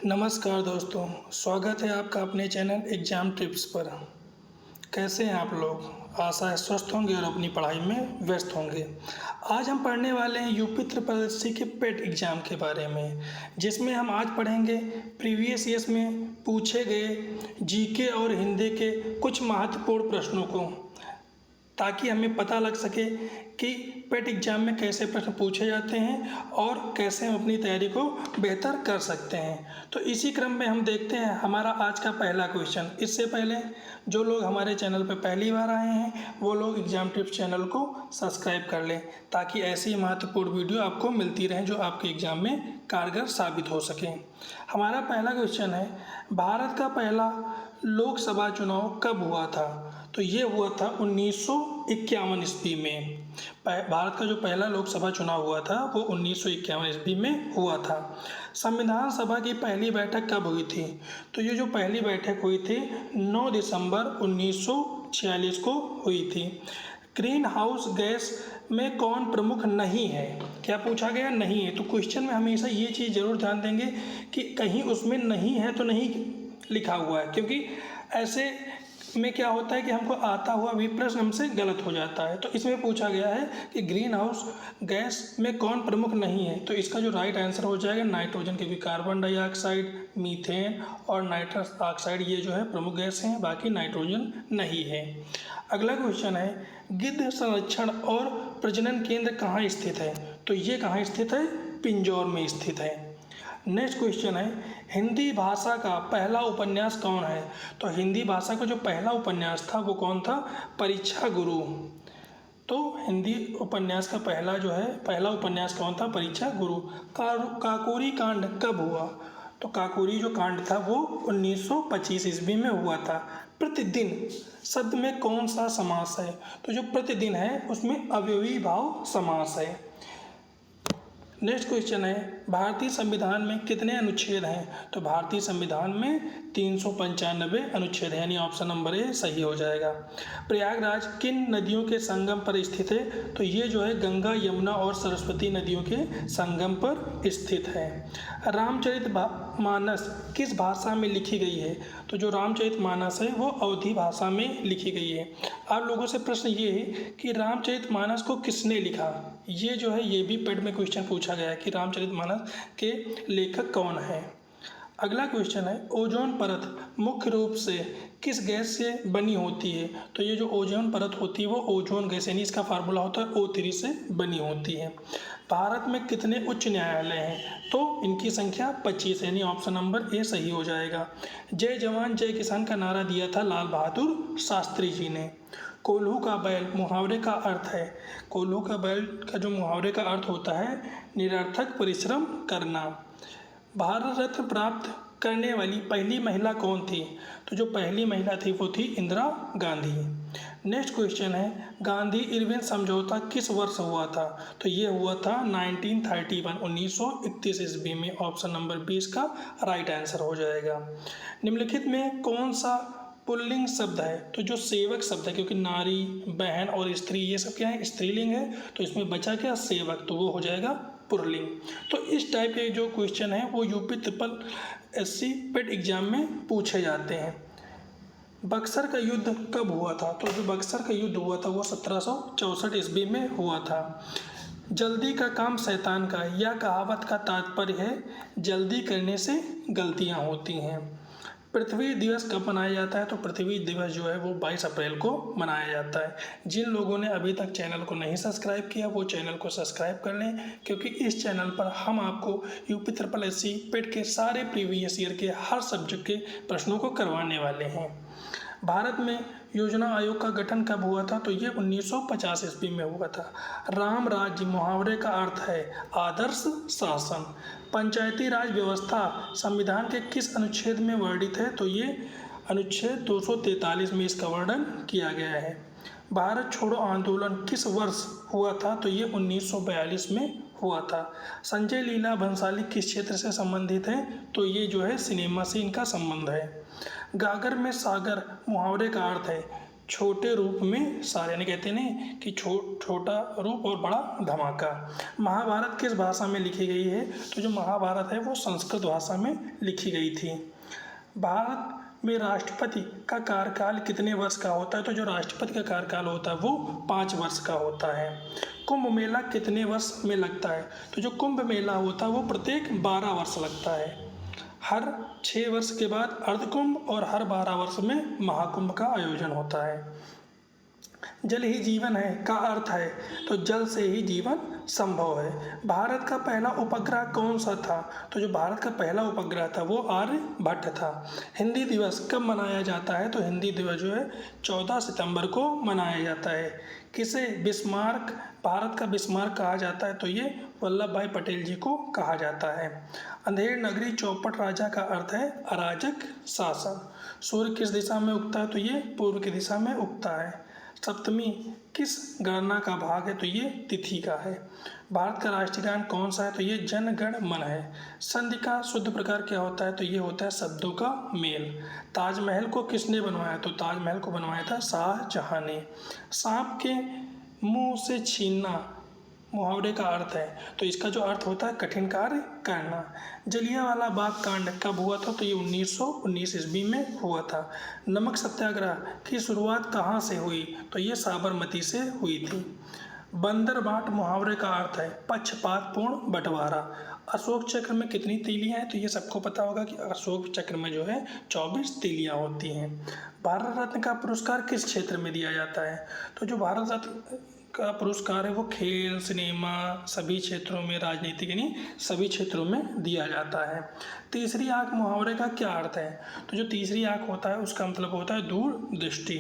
नमस्कार दोस्तों, स्वागत है आपका अपने चैनल एग्ज़ाम टिप्स पर। कैसे हैं आप लोग? आशा है स्वस्थ होंगे और अपनी पढ़ाई में व्यस्त होंगे। आज हम पढ़ने वाले हैं यूपी ट्रिपल एससी के पेट एग्ज़ाम के बारे में, जिसमें हम आज पढ़ेंगे प्रीवियस ईयर्स में पूछे गए जीके और हिंदी के कुछ महत्वपूर्ण प्रश्नों को, ताकि हमें पता लग सके कि पेट एग्ज़ाम में कैसे प्रश्न पूछे जाते हैं और कैसे हम अपनी तैयारी को बेहतर कर सकते हैं। तो इसी क्रम में हम देखते हैं हमारा आज का पहला क्वेश्चन। इससे पहले जो लोग हमारे चैनल पर पहली बार आए हैं वो लोग एग्ज़ाम टिप्स चैनल को सब्सक्राइब कर लें, ताकि ऐसी महत्वपूर्ण वीडियो आपको मिलती रहें जो आपके एग्ज़ाम में कारगर साबित हो सकें। हमारा पहला क्वेश्चन है, भारत का पहला लोकसभा चुनाव कब हुआ था? तो ये हुआ था 1951 ईस्वी में। भारत का जो पहला लोकसभा चुनाव हुआ था वो 1951 ईस्वी में हुआ था। संविधान सभा की पहली बैठक कब हुई थी? तो ये जो पहली बैठक हुई थी 9 दिसंबर 1946 को हुई थी। ग्रीन हाउस गैस में कौन प्रमुख नहीं है? क्या पूछा गया? नहीं है। तो क्वेश्चन में हमेशा ये चीज़ जरूर ध्यान देंगे कि कहीं उसमें नहीं है तो नहीं लिखा हुआ है, क्योंकि ऐसे में क्या होता है कि हमको आता हुआ भी प्रश्न हमसे गलत हो जाता है। तो इसमें पूछा गया है कि ग्रीन हाउस गैस में कौन प्रमुख नहीं है, तो इसका जो राइट आंसर हो जाएगा नाइट्रोजन, क्योंकि कार्बन डाइऑक्साइड, मीथेन और नाइट्रस ऑक्साइड ये जो है प्रमुख गैस हैं, बाकी नाइट्रोजन नहीं है। अगला क्वेश्चन है, गिद्ध संरक्षण और प्रजनन केंद्र कहाँ स्थित है? तो ये कहाँ स्थित है? पिंजौर में स्थित है। नेक्स्ट क्वेश्चन है, हिंदी भाषा का पहला उपन्यास कौन है? तो हिंदी भाषा का जो पहला उपन्यास था वो कौन था? परीक्षा गुरु। तो हिंदी उपन्यास का पहला उपन्यास कौन था? परीक्षा गुरु। काकोरी कांड कब हुआ? तो काकोरी जो कांड था वो 1925 ईस्वी में हुआ था। प्रतिदिन शब्द में कौन सा समास है? तो जो प्रतिदिन है उसमें अव्ययी भाव समास है। नेक्स्ट क्वेश्चन है, भारतीय संविधान में कितने अनुच्छेद हैं? तो भारतीय संविधान में 395 अनुच्छेद हैं, यानी ऑप्शन नंबर ए सही हो जाएगा। प्रयागराज किन नदियों के संगम पर स्थित है? तो ये जो है गंगा, यमुना और सरस्वती नदियों के संगम पर स्थित है। रामचरितमानस किस भाषा में लिखी गई है? तो जो रामचरितमानस है वो अवधी भाषा में लिखी गई है। आप लोगों से प्रश्न ये है कि रामचरितमानस को किसने लिखा? ये जो है ये भी पेट में क्वेश्चन पूछा गया है कि रामचरितमानस के लेखक कौन है। अगला क्वेश्चन है, ओजोन परत मुख्य रूप से किस गैस से बनी होती है? तो ये जो ओजोन परत होती है वो ओजोन गैस, यानी इसका फार्मूला होता है O3 से बनी होती है। भारत में कितने उच्च न्यायालय हैं? तो इनकी संख्या 25 है, यानी ऑप्शन नंबर ए सही हो जाएगा। जय जवान जय किसान का नारा दिया था लाल बहादुर शास्त्री जी ने। कोल्हू का बैल मुहावरे का अर्थ है? कोल्हू का बैल का जो मुहावरे का अर्थ होता है निरर्थक परिश्रम करना। भारत रत्न प्राप्त करने वाली पहली महिला कौन थी? तो जो पहली महिला थी वो थी इंदिरा गांधी। नेक्स्ट क्वेश्चन है, गांधी इरविन समझौता किस वर्ष हुआ था? तो ये हुआ था 1931 ईस्वी में। ऑप्शन नंबर 20 का राइट आंसर हो जाएगा। निम्नलिखित में कौन सा पुल्लिंग शब्द है? तो जो सेवक शब्द है, क्योंकि नारी, बहन और स्त्री ये सब क्या है? स्त्रीलिंग है, तो इसमें बचा क्या? सेवक, तो वो हो जाएगा पुल्लिंग। तो इस टाइप के जो क्वेश्चन है वो यूपी ट्रिपल एससी पेट एग्जाम में पूछे जाते हैं। बक्सर का युद्ध कब हुआ था? तो जो बक्सर का युद्ध हुआ था वो 1764 ईस्वी में हुआ था। जल्दी का काम शैतान का, यह कहावत का तात्पर्य है जल्दी करने से गलतियां होती हैं। पृथ्वी दिवस कब मनाया जाता है? तो पृथ्वी दिवस जो है वो 22 अप्रैल को मनाया जाता है। जिन लोगों ने अभी तक चैनल को नहीं सब्सक्राइब किया वो चैनल को सब्सक्राइब कर लें, क्योंकि इस चैनल पर हम आपको यूपी ट्रिपल एससी पेट के सारे प्रीवियस ईयर के हर सब्जेक्ट के प्रश्नों को करवाने वाले हैं। भारत में योजना आयोग का गठन कब हुआ था? तो ये 1950 ईस्वी में हुआ था। राम राज्य मुहावरे का अर्थ है आदर्श शासन। पंचायती राज व्यवस्था संविधान के किस अनुच्छेद में वर्णित है? तो ये अनुच्छेद 243 में इसका वर्णन किया गया है। भारत छोड़ो आंदोलन किस वर्ष हुआ था? तो ये 1942 में हुआ था। संजय लीला भंसाली किस क्षेत्र से संबंधित है? तो ये जो है सिनेमा से इनका संबंध है। गागर में सागर मुहावरे का अर्थ है छोटे रूप में सार, यानी कहते नहीं कि छोटा रूप और बड़ा धमाका। महाभारत किस भाषा में लिखी गई है? तो जो महाभारत है वो संस्कृत भाषा में लिखी गई थी। भारत में राष्ट्रपति का कार्यकाल कितने वर्ष का होता है? तो जो राष्ट्रपति का कार्यकाल होता है वो 5 वर्ष का होता है। कुंभ मेला कितने वर्ष में लगता है? तो जो कुंभ मेला होता है वो प्रत्येक 12 वर्ष लगता है। हर 6 वर्ष के बाद अर्धकुंभ और हर 12 वर्ष में महाकुंभ का आयोजन होता है। जल ही जीवन है का अर्थ है? तो जल से ही जीवन संभव है। भारत का पहला उपग्रह कौन सा था? तो जो भारत का पहला उपग्रह था वो आर्यभट्ट था। हिंदी दिवस कब मनाया जाता है? तो हिंदी दिवस जो है 14 सितंबर को मनाया जाता है। किसे बिस्मार्क, भारत का बिस्मार्क कहा जाता है? तो ये वल्लभ भाई पटेल जी को कहा जाता है। अंधेर नगरी चौपट राजा का अर्थ है अराजक शासन। सूर्य किस दिशा में उगता है? तो ये पूर्व की दिशा में उगता है। सप्तमी किस गणना का भाग है? तो ये तिथि का है। भारत का राष्ट्रीय गान कौन सा है? तो ये जन गण मन है। संधि का शुद्ध प्रकार क्या होता है? तो ये होता है शब्दों का मेल। ताजमहल को किसने बनवाया? तो ताजमहल को बनवाया था शाहजहां ने। सांप के मुंह से छीनना मुहावरे का अर्थ है? तो इसका जो अर्थ होता है कठिन कार्य करना। जलियांवाला बाग कांड कब हुआ था? तो ये 1919 ईस्वी में हुआ था। नमक सत्याग्रह की शुरुआत कहाँ से हुई? तो ये साबरमती से हुई थी। बंदर बाट मुहावरे का अर्थ है पक्षपातपूर्ण बंटवारा। अशोक चक्र में कितनी तीलियां हैं? तो ये सबको पता होगा कि अशोक चक्र में जो है 24 तीलियां होती हैं। भारत रत्न का पुरस्कार किस क्षेत्र में दिया जाता है? तो जो भारत रत्न का पुरस्कार है वो खेल, सिनेमा सभी क्षेत्रों में, राजनीतिक यानी सभी क्षेत्रों में दिया जाता है। तीसरी आंख मुहावरे का क्या अर्थ है? तो जो तीसरी आंख होता है उसका मतलब होता है दूरदृष्टि।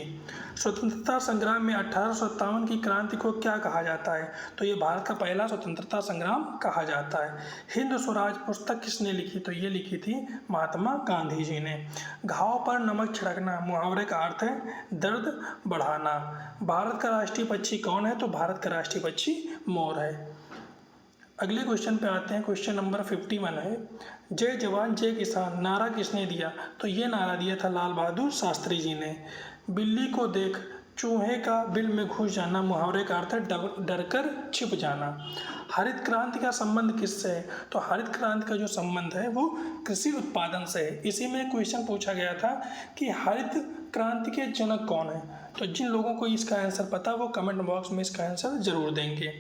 स्वतंत्रता संग्राम में 1857 की क्रांति को क्या कहा जाता है? तो ये भारत का पहला स्वतंत्रता संग्राम कहा जाता है। हिंद स्वराज पुस्तक किसने लिखी? तो ये लिखी थी महात्मा गांधी जी ने। घाव पर नमक छिड़कना मुहावरे का अर्थ है दर्द बढ़ाना। भारत का राष्ट्रीय पक्षी कौन है? तो भारत का राष्ट्रीय पक्षी मोर है। अगले क्वेश्चन पे आते हैं। क्वेश्चन नंबर 51 है, जय जवान जय किसान नारा किसने दिया? तो ये नारा दिया था लाल बहादुर शास्त्री जी ने। बिल्ली को देख चूहे का बिल में घुस जाना मुहावरे का अर्थ है डर कर छिप जाना। हरित क्रांति का संबंध किससे है? तो हरित क्रांति का जो संबंध है वो कृषि उत्पादन से है। इसी में क्वेश्चन पूछा गया था कि हरित क्रांति के जनक कौन है? तो जिन लोगों को इसका आंसर पता वो कमेंट बॉक्स में इसका आंसर जरूर देंगे।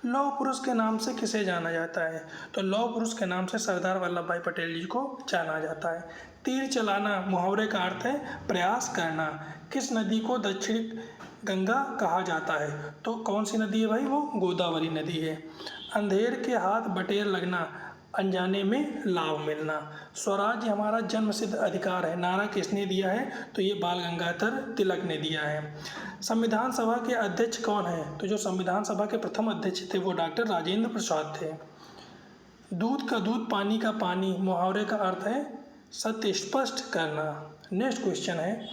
लौह पुरुष के नाम से किसे जाना जाता है? तो लौह पुरुष के नाम से सरदार वल्लभ भाई पटेल जी को जाना जाता है। तीर चलाना मुहावरे का अर्थ है प्रयास करना। किस नदी को दक्षिणी गंगा कहा जाता है? तो कौन सी नदी है भाई? वो गोदावरी नदी है। अंधेर के हाथ बटेर लगना अनजाने में लाभ मिलना। स्वराज्य हमारा जन्मसिद्ध अधिकार है नारा किसने दिया है? तो ये बाल गंगाधर तिलक ने दिया है। संविधान सभा के अध्यक्ष कौन है? तो जो संविधान सभा के प्रथम अध्यक्ष थे वो डॉक्टर राजेंद्र प्रसाद थे। दूध का दूध पानी का पानी मुहावरे का अर्थ है सत्य स्पष्ट करना। नेक्स्ट क्वेश्चन है,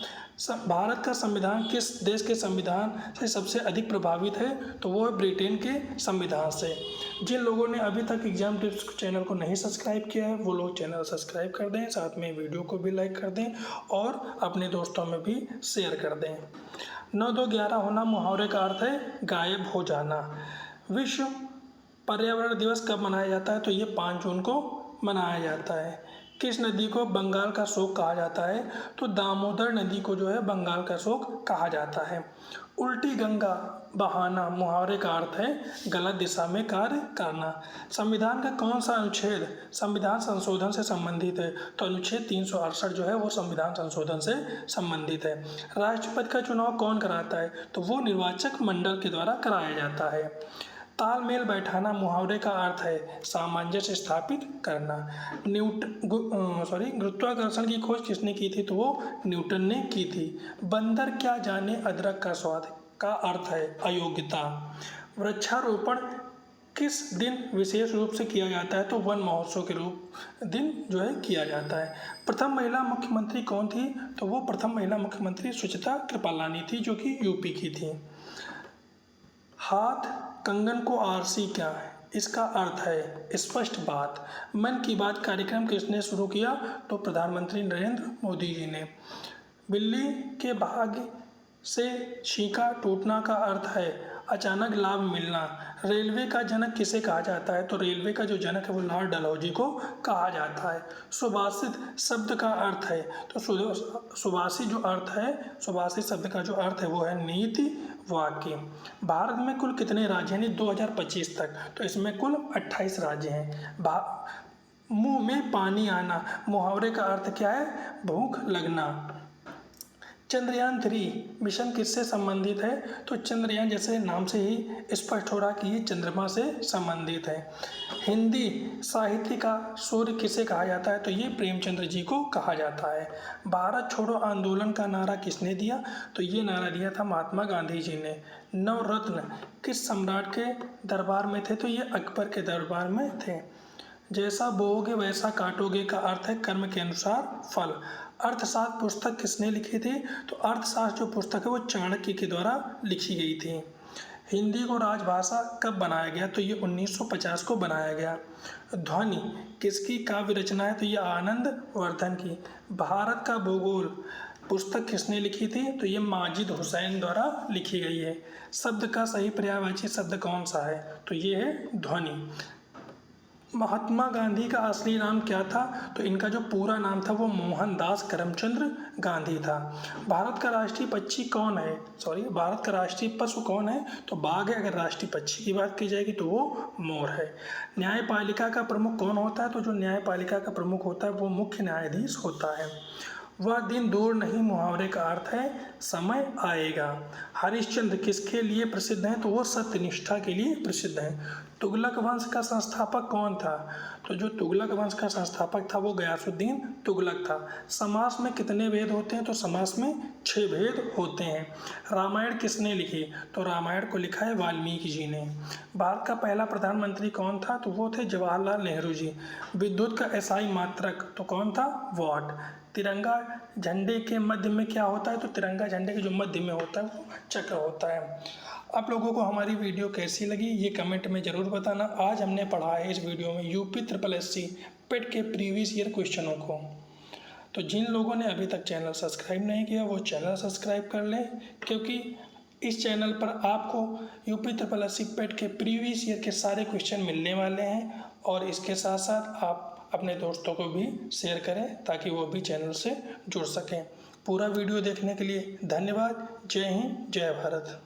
भारत का संविधान किस देश के संविधान से सबसे अधिक प्रभावित है? तो वो है ब्रिटेन के संविधान से। जिन लोगों ने अभी तक एग्जाम टिप्स चैनल को नहीं सब्सक्राइब किया है वो लोग चैनल सब्सक्राइब कर दें, साथ में वीडियो को भी लाइक कर दें और अपने दोस्तों में भी शेयर कर दें। 9-2-11 होना मुहावरे का अर्थ है गायब हो जाना। विश्व पर्यावरण दिवस कब मनाया जाता है? तो ये 5 जून को मनाया जाता है। किस नदी को बंगाल का शोक कहा जाता है? तो दामोदर नदी को जो है बंगाल का शोक कहा जाता है। उल्टी गंगा बहाना मुहावरे का अर्थ है गलत दिशा में कार्य करना। संविधान का कौन सा अनुच्छेद संविधान संशोधन से संबंधित है? तो अनुच्छेद 368 जो है वो संविधान संशोधन से संबंधित है। राष्ट्रपति का चुनाव कौन कराता है? तो वो निर्वाचक मंडल के द्वारा कराया जाता है। तालमेल बैठाना मुहावरे का अर्थ है सामंजस्य स्थापित करना। गुरुत्वाकर्षण की खोज किसने की थी? तो वो न्यूटन ने की थी। बंदर क्या जाने अदरक का स्वाद का अर्थ है अयोग्यता। वृक्षारोपण किस दिन विशेष रूप से किया जाता है? तो वन महोत्सव के रूप दिन जो है किया जाता है। प्रथम महिला मुख्यमंत्री कौन थी? तो वो प्रथम महिला मुख्यमंत्री सुचित्रा कृपलानी थी जो कि यूपी की थी। हाथ कंगन को आरसी क्या है? इसका अर्थ है स्पष्ट बात। मन की बात कार्यक्रम किसने शुरू किया? तो प्रधानमंत्री नरेंद्र मोदी जी ने। बिल्ली के भाग्य से छींका टूटना का अर्थ है अचानक लाभ मिलना। रेलवे का जनक किसे कहा जाता है? तो रेलवे का जो जनक है वो लॉर्ड डलहौजी को कहा जाता है। सुभाषित शब्द का अर्थ है, तो सुभाषित जो अर्थ है, सुभाषित शब्द का जो अर्थ है वो है नीति वाक्य। भारत में कुल कितने राज्य हैं 2025 तक? तो इसमें कुल 28 राज्य हैं। मुंह में पानी आना, मुहावरे का अर्थ क्या है? भूख लगना। चंद्रयान 3 मिशन किससे संबंधित है? तो चंद्रयान जैसे नाम से ही स्पष्ट हो रहा कि ये चंद्रमा से संबंधित है। हिंदी साहित्य का सूर्य किसे कहा जाता है? तो ये प्रेमचंद्र जी को कहा जाता है। भारत छोड़ो आंदोलन का नारा किसने दिया? तो ये नारा दिया था महात्मा गांधी जी ने। नवरत्न किस सम्राट के दरबार में थे? तो ये अकबर के दरबार में थे। जैसा बोओगे वैसा काटोगे का अर्थ है कर्म के अनुसार फल। अर्थशास्त्र पुस्तक किसने लिखी थी? तो अर्थशास्त्र जो पुस्तक है वो चाणक्य के द्वारा लिखी गई थी। हिंदी को राजभाषा कब बनाया गया? तो ये 1950 को बनाया गया। ध्वनि किसकी काव्य रचना है? तो ये आनंद वर्धन की। भारत का भूगोल पुस्तक किसने लिखी थी? तो ये माजिद हुसैन द्वारा लिखी गई है। शब्द का सही पर्यायवाची शब्द कौन सा है? तो ये है ध्वनि। महात्मा गांधी का असली नाम क्या था? तो इनका जो पूरा नाम था वो मोहनदास करमचंद गांधी था। भारत का राष्ट्रीय पक्षी कौन है? भारत का राष्ट्रीय पशु कौन है? तो बाघ है। अगर राष्ट्रीय पक्षी की बात की जाएगी तो वो मोर है। न्यायपालिका का प्रमुख कौन होता है? तो जो न्यायपालिका का प्रमुख होता है वो मुख्य न्यायाधीश होता है। वह दिन दूर नहीं मुहावरे का अर्थ है समय आएगा। हरिश्चंद्र किसके लिए प्रसिद्ध हैं? तो वो सत्यनिष्ठा के लिए प्रसिद्ध हैं। तुगलक वंश का संस्थापक कौन था? तो जो तुगलक वंश का संस्थापक था वो गयासुद्दीन तुगलक था। समास में कितने भेद होते हैं? तो समास में 6 भेद होते हैं। रामायण किसने लिखी? तो रामायण को लिखा है वाल्मीकि जी ने। भारत का पहला प्रधानमंत्री कौन था? तो वो थे जवाहरलाल नेहरू जी। विद्युत का एसआई मात्रक तो कौन था? वॉट। तिरंगा झंडे के मध्य में क्या होता है? तो तिरंगा झंडे के जो मध्य में होता है वो चक्र होता है। आप लोगों को हमारी वीडियो कैसी लगी ये कमेंट में ज़रूर बताना। आज हमने पढ़ा है इस वीडियो में यूपी SSSC पेट के प्रीवियस ईयर क्वेश्चनों को। तो जिन लोगों ने अभी तक चैनल सब्सक्राइब नहीं किया वो चैनल सब्सक्राइब कर लें, क्योंकि इस चैनल पर आपको यूपी SSSC पेट के प्रीवियस ईयर के सारे क्वेश्चन मिलने वाले हैं। और इसके साथ साथ आप अपने दोस्तों को भी शेयर करें ताकि वो भी चैनल से जुड़ सकें। पूरा वीडियो देखने के लिए धन्यवाद। जय हिंद, जय भारत।